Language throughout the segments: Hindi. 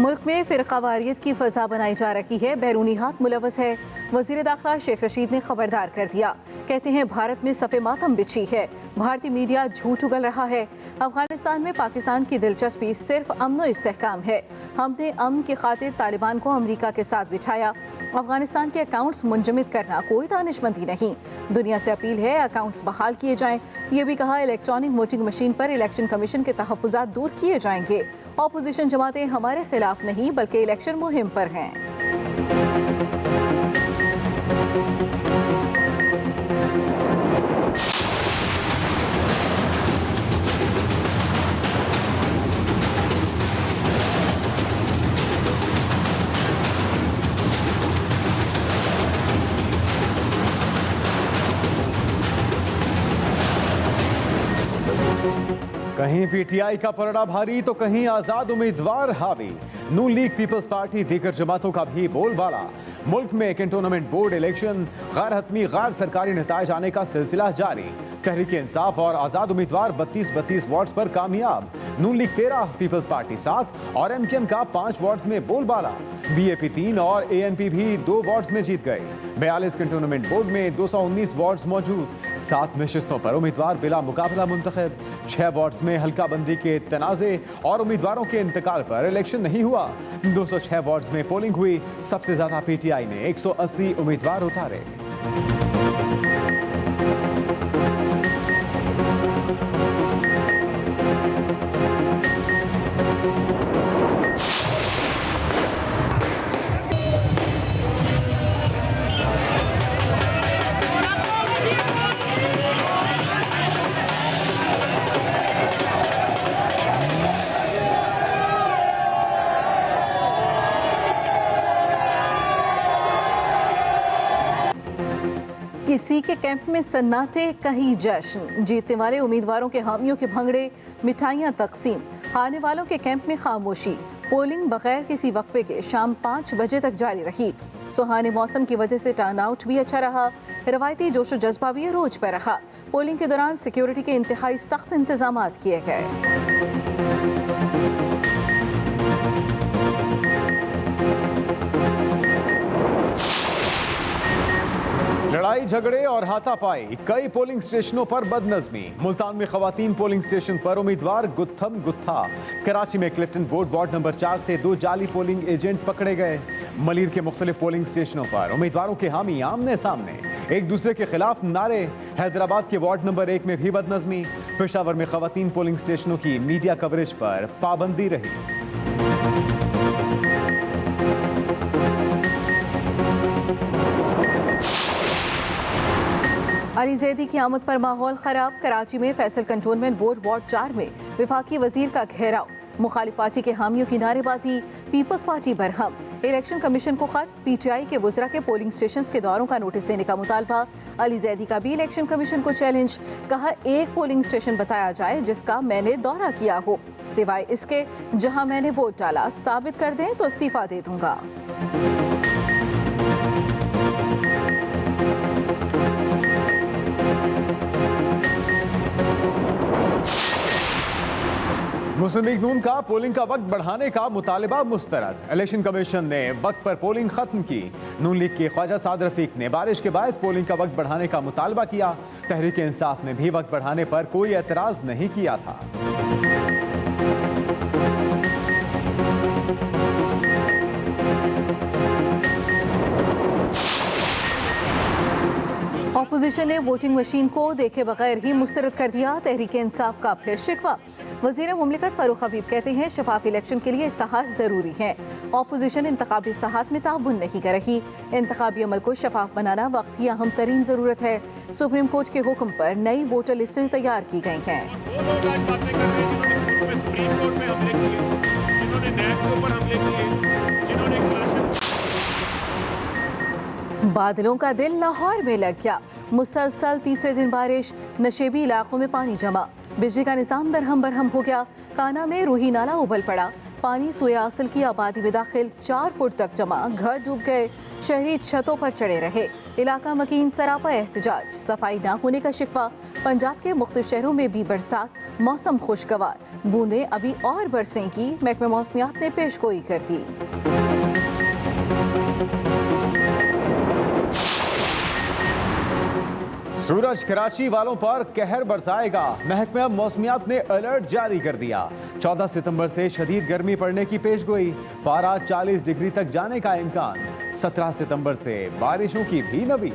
मुल्क में फ़िरक़ावारियत की फ़ज़ा बनाई जा रही है, बैरूनी हाथ मुलवस है। वज़ीर दाखिला शेख रशीद ने खबरदार कर दिया। कहते हैं भारत में सफ़े मातम बिछी है, भारतीय मीडिया झूठ उगल रहा है। अफगानिस्तान में पाकिस्तान की दिलचस्पी सिर्फ अमन व इस्तेहकाम है। हमने अमन की खातिर तालिबान को अमरीका के साथ बिछाया। अफगानिस्तान के अकाउंट्स मुंजमद करना कोई दानिशमंदी नहीं। दुनिया से अपील है अकाउंट्स बहाल किए जाएं। ये भी कहा इलेक्ट्रॉनिक वोटिंग मशीन पर इलेक्शन कमीशन के तहफ़्फ़ुज़ात दूर किए जाएंगे। अपोजिशन जमातें हमारे खिलाफ नहीं बल्कि इलेक्शन मुहिम पर हैं। कहीं पीटीआई का पलड़ा भारी तो कहीं आजाद उम्मीदवार हावी। नून लीग पीपल्स पार्टी दीगर जमातों का भी बोलबाला। मुल्क में कैंटोनमेंट बोर्ड इलेक्शन गैर हतमी गैर सरकारी नताइज आने का सिलसिला जारी। तहरीक इंसाफ और आजाद उम्मीदवार 32 वार्ड्स पर कामयाब। नून लीग 13, पीपल्स पार्टी 7 और एमकेएम का 5 वार्ड्स में बोलबाला। बीएपी 3 और एएनपी भी 2 वार्ड्स में जीत गए। 42 कैंटोनमेंट बोर्ड में 219 वार्ड्स मौजूद। 7 नशिस्तों पर उम्मीदवार बिला मुकाबला मुंतखब। 6 वार्ड्स में हल्का बंदी के तनाज़े और उम्मीदवारों के इंतकाल पर इलेक्शन नहीं हुआ। 206 वार्ड्स में पोलिंग हुई। सबसे ज्यादा पीटीआई ने 180 उम्मीदवार उतारे। किसी के कैंप में सन्नाटे, कहीं जश्न। जीतने वाले उम्मीदवारों के हामियों के भंगड़े, मिठाइयाँ तकसीम। हारने वालों के कैंप में खामोशी। पोलिंग बगैर किसी वक्फे के शाम 5 बजे तक जारी रही। सुहाने मौसम की वजह से टर्न आउट भी अच्छा रहा। रवायती जोशो जज्बा भी रोज पर रहा। पोलिंग के दौरान सिक्योरिटी के इंतहाई सख्त इंतजाम किए गए। लड़ाई झगड़े और हाथापाई। कई पोलिंग स्टेशनों पर बदनजमी। मुल्तान में खवातीन पोलिंग स्टेशन पर उम्मीदवार गुत्थम गुत्था। कराची में क्लिफ्टन बोर्ड वार्ड नंबर 4 से 2 जाली पोलिंग एजेंट पकड़े गए। मलीर के मुख्तलिफ पोलिंग स्टेशनों पर उम्मीदवारों के हामी आमने सामने, एक दूसरे के खिलाफ नारे। हैदराबाद के वार्ड नंबर 1 में भी बदनजमी। पेशावर में खवातीन पोलिंग स्टेशनों की मीडिया कवरेज पर पाबंदी रही। अली जैदी की आमद पर माहौल खराब। कराची में फैसल कंटोनमेंट बोर्ड वार्ड 4 में विफाकी वजीर का घेराव। मुखालिफ पार्टी के हामियों की नारेबाजी। Peoples party Barham. Election commission को खत। पीटीआई के वुज़रा के पोलिंग स्टेशन के दौरों का नोटिस देने का मुतालबा। अली जैदी का भी इलेक्शन कमीशन को चैलेंज। कहा एक पोलिंग स्टेशन बताया जाए जिसका मैंने दौरा किया हो, सिवाय इसके जहां मैंने वोट डाला साबित कर दें तो इस्तीफा दे दूंगा। मुस्लिम लीग नून का पोलिंग का वक्त बढ़ाने का मुतालबा मुस्तरद। इलेक्शन कमीशन ने वक्त पर पोलिंग खत्म की। नून लीग के ख्वाजा साद रफीक ने बारिश के बायस पोलिंग का वक्त बढ़ाने का मुतालबा किया। तहरीक इंसाफ ने भी वक्त बढ़ाने पर कोई एतराज नहीं किया था। अपोजिशन ने वोटिंग मशीन को देखे बगैर ही मुस्तरद कर दिया। तहरीक इंसाफ का फिर शिकवा। वज़ीर मुमलिकत फारूक हबीब कहते हैं शफाफ इलेक्शन के लिए इस्तेहात ज़रूरी है। अपोजिशन इंतखाबी इस्तेहात में ताउन नहीं कर रही। इंतखाबी अमल को शफाफ बनाना वक्त की अहम तरीन ज़रूरत है। सुप्रीम कोर्ट के हुक्म पर नई वोटर लिस्टें तैयार की गई हैं। बादलों का दिल लाहौर में लग गया। मुसलसल तीसरे दिन बारिश। नशेबी इलाकों में पानी जमा। बिजली का निजाम दरहम बरहम हो गया। काना में रूही नाला उबल पड़ा। पानी सुयासल की आबादी में दाखिल 4 फुट तक जमा, घर डूब गए, शहरी छतों पर चढ़े रहे, इलाका मकीन सरापा एहतजाज, सफाई ना होने का शिकवा। पंजाब के मुख्तलिफ शहरों में भी बरसात, मौसम खुशगवार, बूंदें अभी और बरसेंगी, महकमे मौसमियात ने पेशगोई कर दी। सूरज कराची वालों पर कहर बरसाएगा, महकमा मौसमियात ने अलर्ट जारी कर दिया। 14 सितंबर से शदीद गर्मी पड़ने की पेशगोई, पारा 40 डिग्री तक जाने का इम्कान। 17 सितंबर से बारिशों की भी नबी।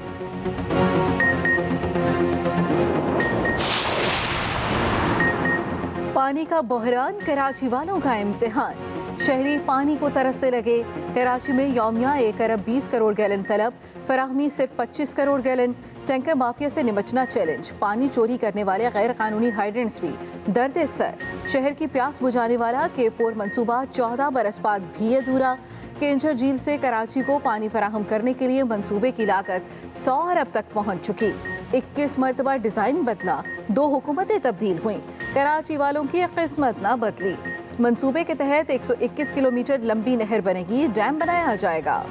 पानी का बहरान, कराची वालों का इम्तिहान, शहरी पानी को तरसते लगे। कराची में यौमिया 1 अरब 20 करोड़ गैलन तलब, फराहमी सिर्फ 25 करोड़ गैलन। टैंकर माफिया से निपटना चैलेंज, पानी चोरी करने वाले गैर कानूनी हाइड्रेंट्स भी दर्द सर। शहर की प्यास बुझाने वाला K4 मंसूबा 14 बरस बाद भी अधूरा। केंजर झील से कराची को पानी फराहम करने के लिए मंसूबे की लागत 100 अरब तक पहुंच चुकी। 21 मरतबा डिजाइन बदला, 2 हुकूमतें तब्दील हुई, कराची वालों की किस्मत ना बदली। मंसूबे के तहत 121 किलोमीटर लंबी नहर बनेगी, डैम बनाया जाएगा।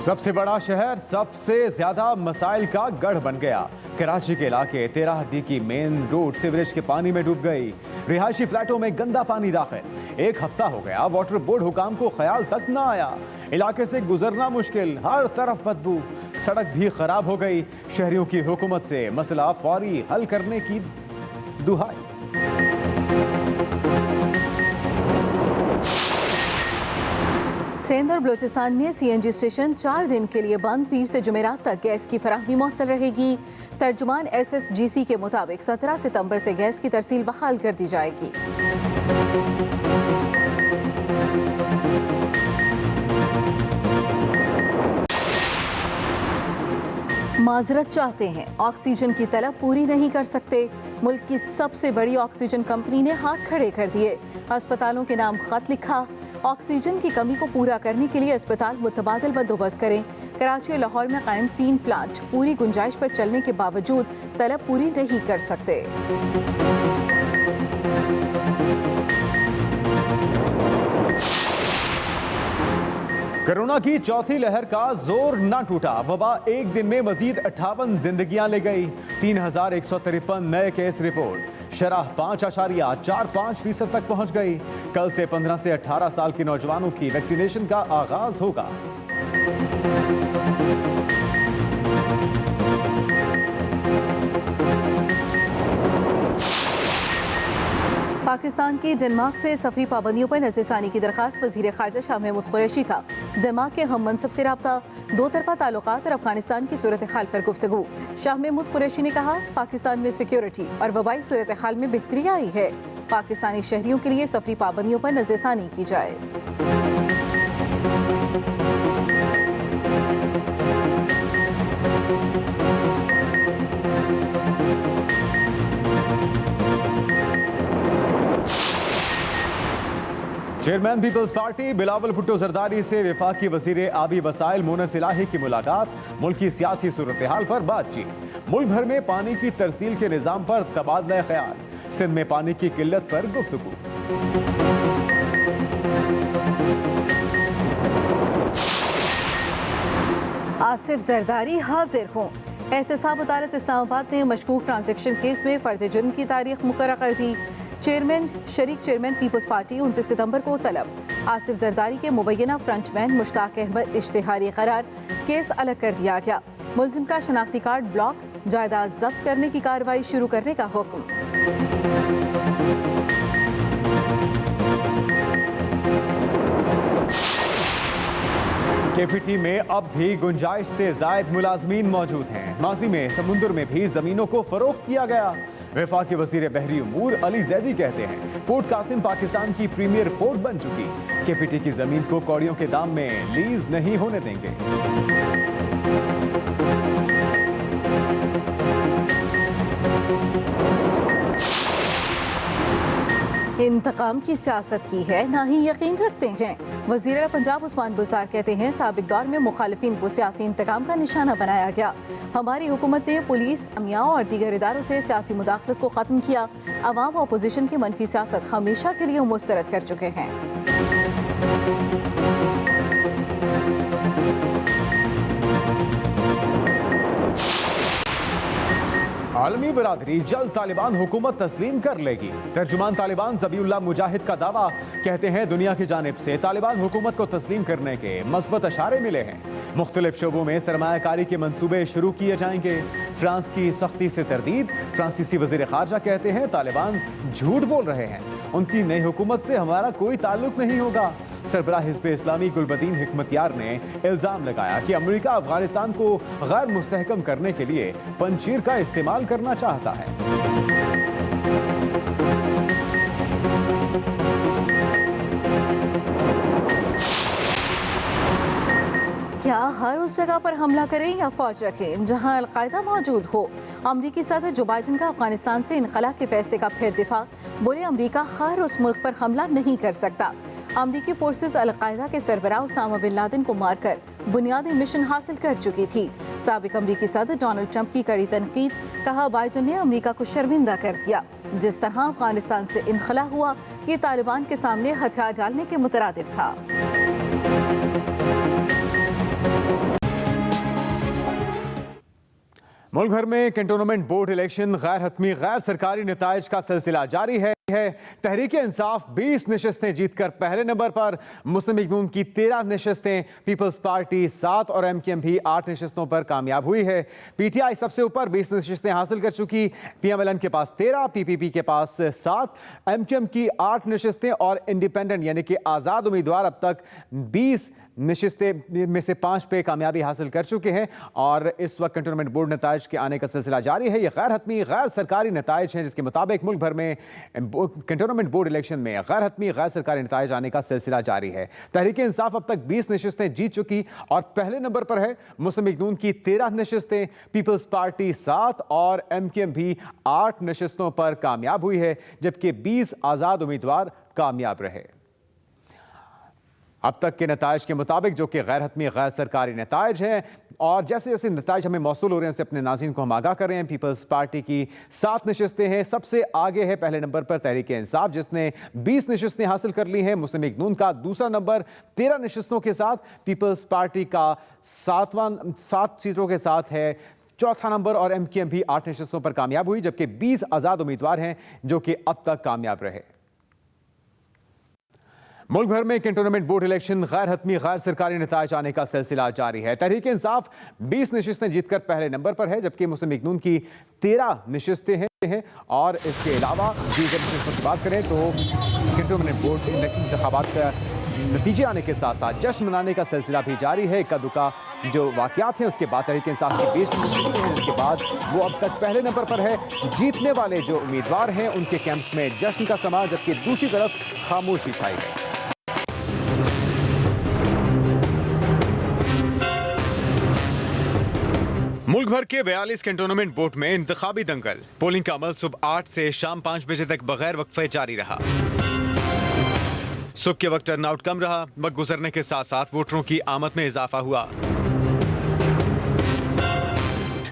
सबसे बड़ा शहर सबसे ज्यादा मसाइल का गढ़ बन गया। कराची के इलाके 13 हड्डी की मेन रोड सीवरेज के पानी में डूब गई। रिहायशी फ्लैटों में गंदा पानी दाखिल। 1 हफ्ता हो गया, वाटर बोर्ड हुकाम को ख्याल तक ना आया। इलाके से गुजरना मुश्किल, हर तरफ बदबू, सड़क भी खराब हो गई। शहरियों की हुकूमत से मसला फौरी हल करने की दुहाई। सिंध और बलूचिस्तान में CNG स्टेशन 4 दिन के लिए बंद, पीर से जुमेरात तक गैस की फराहमी मुअत्तल रहेगी। तर्जुमान SSGC के मुताबिक 17 सितंबर से गैस की तरसील बहाल कर दी जाएगी। माजरत चाहते हैं, ऑक्सीजन की तलब पूरी नहीं कर सकते। मुल्क की सबसे बड़ी ऑक्सीजन कंपनी ने हाथ खड़े कर दिए, अस्पतालों के नाम खत लिखा। ऑक्सीजन की कमी को पूरा करने के लिए अस्पताल मुतबादल बंदोबस्त करें। कराची और लाहौर में कायम 3 प्लांट पूरी गुंजाइश पर चलने के बावजूद तलब पूरी नहीं कर सकते। कोरोना की चौथी लहर का जोर न टूटा। वबा एक दिन में मजीद 58 जिंदगियां ले गई। 3153 नए केस रिपोर्ट। शरह 5.45% तक पहुंच गई। कल से 15 से 18 साल के नौजवानों की वैक्सीनेशन का आगाज होगा। पाकिस्तान की डेनमार्क से सफरी पाबंदियों पर नज़रसानी की दरखास्त, वज़ीर ख़ारजा शाह महमूद कुरैशी का डेनमार्क के हम मनसब से रब्ता, 2 तरफ़ा ताल्लुकात और अफगानिस्तान की सूरत हाल पर गुफ्तगू। शाह महमूद कुरैशी ने कहा, पाकिस्तान में सिक्योरिटी और वबाई सूरत हाल में बेहतरी आई है। पाकिस्तानी शहरियों के लिए सफरी पाबंदियों पर नज़रसानी की जाए। Chairman peoples party Bilawal Bhutto Zardari से वफाकी वजीर आबी वसाइल मोनस इलाही की मुलाकात, मुल्क की सियासी सूरत हाल पर बातचीत। मुल्क भर में पानी की तरसील के निज़ाम पर तबादला ख्याल। सिंध में पानी की किल्लत पर गुफ्तगू। आसिफ जरदारी हाजिर हों। एहतसाब अदालत इस्लामाबाद ने मशकूक ट्रांजैक्शन केस में फर्द जुर्म की तारीख मुकर्रर कर दी। शरीक चेयरमैन पीपल्स पार्टी 29 सितंबर को तलब। आसिफ जरदारी के मुबैना फ्रंटमैन मुश्ताक अहमद इश्तिहारी करार, केस अलग कर दिया गया। मुलजिम का शनाख्ती कार्ड ब्लॉक, जायदाद जब्त करने की कार्रवाई शुरू करने का हुक्म। KPT में अब भी गुंजाइश से जायद मुलाजमीन मौजूद हैं। माजी में समुंदर में भी जमीनों को फरोख्त किया गया। वफाकी वजीर बहरी उमूर अली जैदी कहते हैं, पोर्ट कासिम पाकिस्तान की प्रीमियर पोर्ट बन चुकी। KPT की जमीन को कौड़ियों के दाम में लीज नहीं होने देंगे। इंतकाम की सियासत की है, ना ही यकीन रखते हैं। वज़ीर पंजाब उस्मान बुज़दार कहते हैं, साबिक दौर में मुखालिफिन को सियासी इंतकाम का निशाना बनाया गया। हमारी हुकूमत ने पुलिस, अमिया और दीगर इदारों से सियासी मुदाखलत को ख़त्म किया। अवाम व अपोजिशन की मनफी सियासत हमेशा के लिए मुस्तरद कर चुके हैं। आलमी बरादरी जल्द तालिबान हुकूमत तस्लीम कर लेगी। तर्जुमान तालिबान ज़बीउल्लाह मुजाहिद का दावा, कहते हैं दुनिया की जानिब से तालिबान हुकूमत को तस्लीम करने के मस्बत अशारे मिले हैं। मुख्तलिफ शोबों में सरमायाकारी के मंसूबे शुरू किए जाएंगे। फ्रांस की सख्ती से तरदीद। फ्रांसीसी वज़ीर ख़ारजा कहते हैं तालिबान झूठ बोल रहे हैं, उनकी नई हुकूमत से हमारा कोई ताल्लुक नहीं होगा। सरबराह हिज़्ब इस्लामी गुलबदीन हिकमतयार ने इल्ज़ाम लगाया कि अमेरिका अफगानिस्तान को गैर मुस्तहकम करने के लिए पंजीर का इस्तेमाल करना चाहता है। क्या हर उस जगह पर हमला करें या फौज रखें जहां अलकायदा मौजूद हो? अमरीकी सदर जो बाइडन का अफगानिस्तान से इनखला के फैसले का फिर दिफा। बोले, अमरीका हर उस मुल्क पर हमला नहीं कर सकता। अमरीकी फोर्सेस अलकायदा के सरबराह उसामा बिन लादेन को मारकर बुनियादी मिशन हासिल कर चुकी थी। साबिक अमरीकी सदर डोनाल्ड ट्रंप की कड़ी तनकीद। कहा, बाइडन ने अमरीका को शर्मिंदा कर दिया। जिस तरह अफगानिस्तान से इनखला हुआ, ये तालिबान के सामने हथियार डालने के मुतरादिफ था। मुल्क भर में कैंटोनमेंट बोर्ड इलेक्शन गैर हतमी गैर सरकारी नताइज का सिलसिला जारी है। तहरीक इंसाफ 20 नशस्तें जीतकर पहले नंबर पर। मुस्लिम लीग नून की 13 नशस्तें, पीपल्स पार्टी 7 और एमक्यूएम भी 8 नशस्तों पर कामयाब हुई है। पीटीआई सबसे ऊपर 20 नशस्तें हासिल कर चुकी। पीएमएलएन के पास 13, पीपीपी के पास 7, एमक्यूएम की 8 नशस्तें और इंडिपेंडेंट यानी कि आज़ाद उम्मीदवार अब तक 20 नशस्तें में से 5 पे कामयाबी हासिल कर चुके हैं। और इस वक्त कैंटोनमेंट बोर्ड नताइज के आने का सिलसिला जारी है। ये गैर हतमी गैर सरकारी नताइज हैं, जिसके मुताबिक मुल्क भर में कैंटोनमेंट बोर्ड इलेक्शन में गैर हतमी गैर सरकारी नताइज आने का सिलसिला जारी है। तहरीक इंसाफ अब तक 20 नशस्तें जीत चुकी और पहले नंबर पर है। मुस्लिम लीग नून की 13 नशस्तें, पीपल्स पार्टी 7 और एमक्यूएम भी 8 नशस्तों पर कामयाब हुई है, जबकि 20 आज़ाद उम्मीदवार कामयाब रहे। अब तक के नताइज के मुताबिक, जो कि गैर हतमी गैर सरकारी नताइज हैं, और जैसे जैसे नताइज हमें मौसूल हो रहे हैं उससे अपने नाज़रीन को हम आगाह कर रहे हैं। पीपल्स पार्टी की 7 नशस्तें हैं, सबसे आगे है पहले नंबर पर तहरीक इंसाफ जिसने 20 नशस्तें हासिल कर ली हैं। मुस्लिम लीग नून का दूसरा नंबर 13 नशस्तों के साथ, पीपल्स पार्टी का 7 सीटों के साथ है चौथा नंबर, और एमक्यूएम भी 8 नशस्तों पर कामयाब हुई, जबकि 20 आज़ाद उम्मीदवार हैं जो कि अब तक कामयाब रहे। मुल्क भर में कैंटोनमेंट बोर्ड इलेक्शन गैर हतमी गैर सरकारी नताइज आने का सिलसिला जारी है। तहरीक इंसाफ 20 नशस्तें जीतकर पहले नंबर पर है, जबकि मुस्लिम लीग नून की 13 नशस्तें हैं। और इसके अलावा दीगर नशस्तों की बात करें तो कैंटोनमेंट बोर्ड इंतखाबात का नतीजे आने के साथ साथ जश्न मनाने का सिलसिला भी जारी है। इक्का दुक्का जो वाक़यात हैं उसके बाद तहरीक इंसाफ की 20 नशस्तें हैं, जिसके बाद वो अब तक पहले नंबर पर है। जीतने वाले जो उम्मीदवार हैं उनके कैंप्स में जश्न का समा, जबकि दूसरी तरफ खामोशी छाई है। मुल्क भर के 42 कैंटोनमेंट बोर्ड में इंतखाबी दंगल। पोलिंग का अमल सुबह 8 से शाम 5 बजे तक बगैर वक्फे जारी रहा। सुबह के वक्त टर्नआउट कम रहा। वक्त गुजरने के साथ साथ वोटरों की आमद में इजाफा हुआ।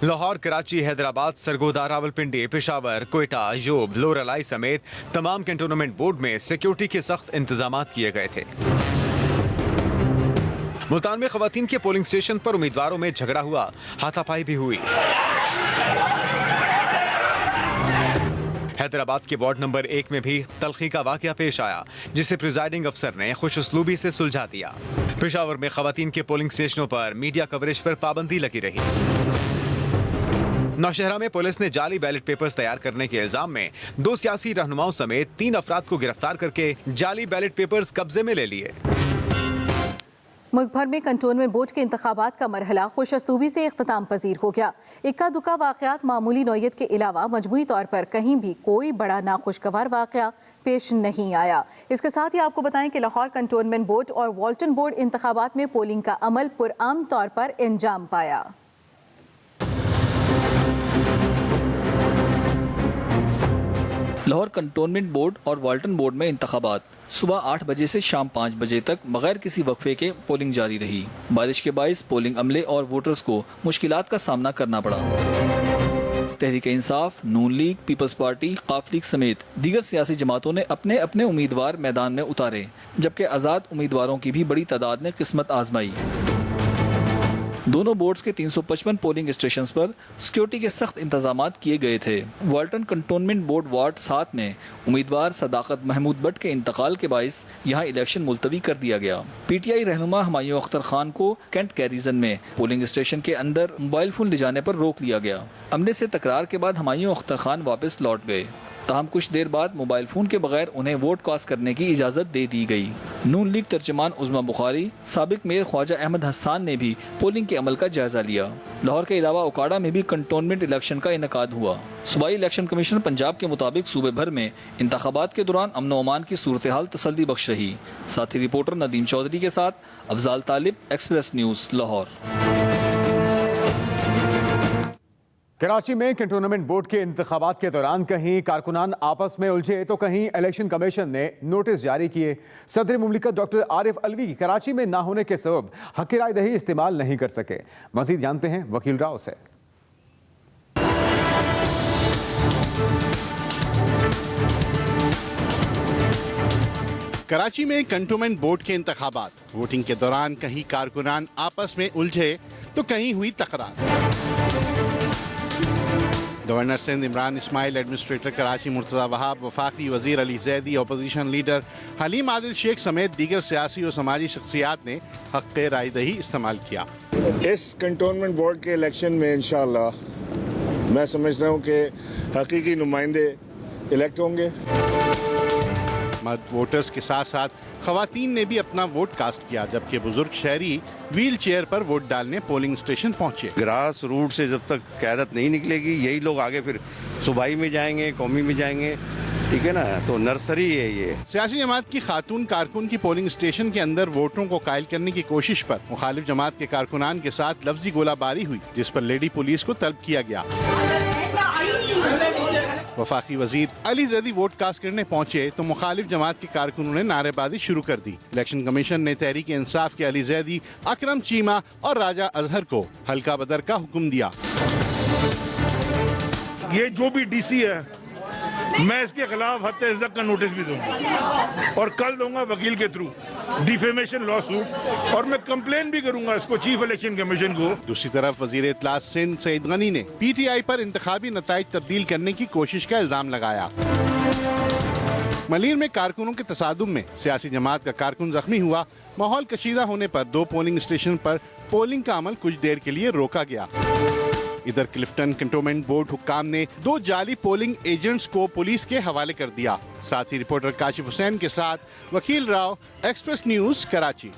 लाहौर, कराची, हैदराबाद, सरगोदा, रावलपिंडी, पेशावर, कोयटा, योब, लोरलाई समेत तमाम कैंटोनमेंट बोर्ड में सिक्योरिटी के सख्त इंतजाम किए गए थे। मुल्तान में खवातीन के पोलिंग स्टेशन पर उम्मीदवारों में झगड़ा हुआ, हाथापाई भी हुई। हैदराबाद के वार्ड नंबर 1 में भी तल्खी का वाकया पेश आया, जिसे प्रिजाइडिंग अफसर ने खुश उसलूबी से सुलझा दिया। पेशावर में खवातीन के पोलिंग स्टेशनों पर मीडिया कवरेज पर पाबंदी लगी रही। नौशहरा में पुलिस ने जाली बैलेट पेपर्स तैयार करने के इल्जाम में 2 सियासी रहनुमाओं समेत 3 अफराद को गिरफ्तार करके जाली बैलेट पेपर्स कब्जे में ले लिए। मुल्क भर में कंटोनमेंट बोर्ड के इंतखाबात का मरहला खुशअस्लूबी से इख्तिताम पजीर हो गया। इक्का दुक्का वाक़यात मामूली नौयत के अलावा मजमूई तौर पर कहीं भी कोई बड़ा नाखुशगवार वाक़या पेश नहीं आया। इसके साथ ही आपको बताएं कि लाहौर कंटोनमेंट बोर्ड और वाल्टन बोर्ड इंतखाबात में पोलिंग का अमल पुरअमन तौर पर अंजाम पाया। लाहौर कंटोनमेंट बोर्ड और वाल्टन बोर्ड में इंतखाबात सुबह 8 बजे से शाम 5 बजे तक बगैर किसी वक्फे के पोलिंग जारी रही। बारिश के बाइस पोलिंग अमले और वोटर्स को मुश्किलात का सामना करना पड़ा। तहरीक-ए-इंसाफ, नून लीग, पीपल्स पार्टी, काफ लीग समेत दीगर सियासी जमातों ने अपने अपने उम्मीदवार मैदान में उतारे, जबकि आज़ाद उम्मीदवारों की भी बड़ी तादाद ने किस्मत आजमाई। दोनों बोर्ड्स के 355 पोलिंग स्टेशंस पर सिक्योरिटी के सख्त इंतजामात किए गए थे। वाल्टन कंटोनमेंट बोर्ड वार्ड 7 में उम्मीदवार सदाकत महमूद भट्ट के इंतकाल के बाइस यहाँ इलेक्शन मुलतवी कर दिया गया। पीटीआई रहनुमा हुमायूं अख्तर खान को कैंट कैरीजन में पोलिंग स्टेशन के अंदर मोबाइल फोन ले जाने पर रोक लिया गया। अमले से तकरार के बाद हुमायूं अख्तर खान वापस लौट गए, ताहम कुछ देर बाद मोबाइल फोन के बगैर उन्हें वोट कास्ट करने की इजाज़त दे दी गई। नून लीग तर्जमान उज़्मा बुखारी, साबिक मेयर ख्वाजा अहमद हसन ने भी पोलिंग के अमल का जायजा लिया। लाहौर के अलावा ओकाड़ा में भी कंटोनमेंट इलेक्शन का इनेकाद हुआ। सूबाई इलेक्शन कमीशन पंजाब के मुताबिक सूबे भर में इंतखाबात के दौरान अमन व अमान की सूरत हाल तसल्ली बख्श रही। साथी रिपोर्टर नदीम चौधरी के साथ अफजाल तालिब, एक्सप्रेस न्यूज़, लाहौर। कराची में कैंटोनमेंट बोर्ड के इंतखाबात के दौरान कहीं कारकुनान आपस में उलझे तो कहीं इलेक्शन कमीशन ने नोटिस जारी किए। सदर मुमलिकत डॉक्टर आरिफ अलवी की कराची में ना होने के सबब हक राय दही इस्तेमाल नहीं कर सके। मजीद जानते हैं वकील राव से। कराची में कंटोनमेंट बोर्ड के इंतखाबात, वोटिंग के दौरान कहीं कारकुनान आपस में उलझे तो कहीं हुई तकरार। गवर्नर सिंध इमरान इस्माइल, एडमिनिस्ट्रेटर कराची मुर्तज़ा वहाब, वफाकी वजीर अली जैदी, अपोजिशन लीडर हलीम आदिल शेख समेत दीगर सियासी और समाजी शख्सियात ने हक़ राय दही इस्तेमाल किया। इस कंटोनमेंट बोर्ड के इलेक्शन में इंशाअल्लाह मैं समझता हूँ कि हकीकी नुमाइंदे इलेक्ट होंगे। मर्द वोटर्स के साथ साथ खवातीन ने भी अपना वोट कास्ट किया, जबकि बुजुर्ग शहरी व्हील चेयर पर वोट डालने पोलिंग स्टेशन पहुंचे। ग्रास रूट से जब तक क़यादत नहीं निकलेगी, यही लोग आगे फिर सूबाई में जाएंगे, कौमी में जाएंगे, ठीक है ना। तो नर्सरी है ये। सियासी जमात की खातून कारकुन की पोलिंग स्टेशन के अंदर वोटरों को कायल करने की कोशिश पर मुखालिफ जमात के कारकुनान के साथ लफ्जी गोलाबारी हुई, जिस पर लेडी पुलिस को तलब किया गया। वफाकी वजीर अली जैदी वोट कास्ट करने पहुंचे तो मुखालिफ जमात के कारकुनों ने नारेबाजी शुरू कर दी। इलेक्शन कमीशन ने तहरीक इंसाफ के अली जैदी, अकरम चीमा और राजा अजहर को हल्का बदर का हुक्म दिया। ये जो भी डीसी है, मैं इसके खिलाफ हत्या इज्जत का नोटिस भी दूंगा और कल दूंगा वकील के थ्रू डिफेमेशन लॉ सूट, और मैं कंप्लेन भी करूंगा इसको चीफ इलेक्शन कमीशन को। दूसरी तरफ वजीर इत्तलात सिंध सईद गनी ने पीटीआई पर इंतखाबी नताइज तब्दील करने की कोशिश का इल्जाम लगाया। मलीर में कारकुनों के तसादुम में सियासी जमात का कारकुन जख्मी हुआ। माहौल कशीदा होने पर 2 पोलिंग स्टेशन पर पोलिंग का अमल कुछ देर के लिए रोका गया। इधर क्लिफ्टन कंटोनमेंट बोर्ड हुक्काम ने 2 जाली पोलिंग एजेंट्स को पुलिस के हवाले कर दिया। साथी रिपोर्टर काशिफ हुसैन के साथ वकील राव, एक्सप्रेस न्यूज़, कराची।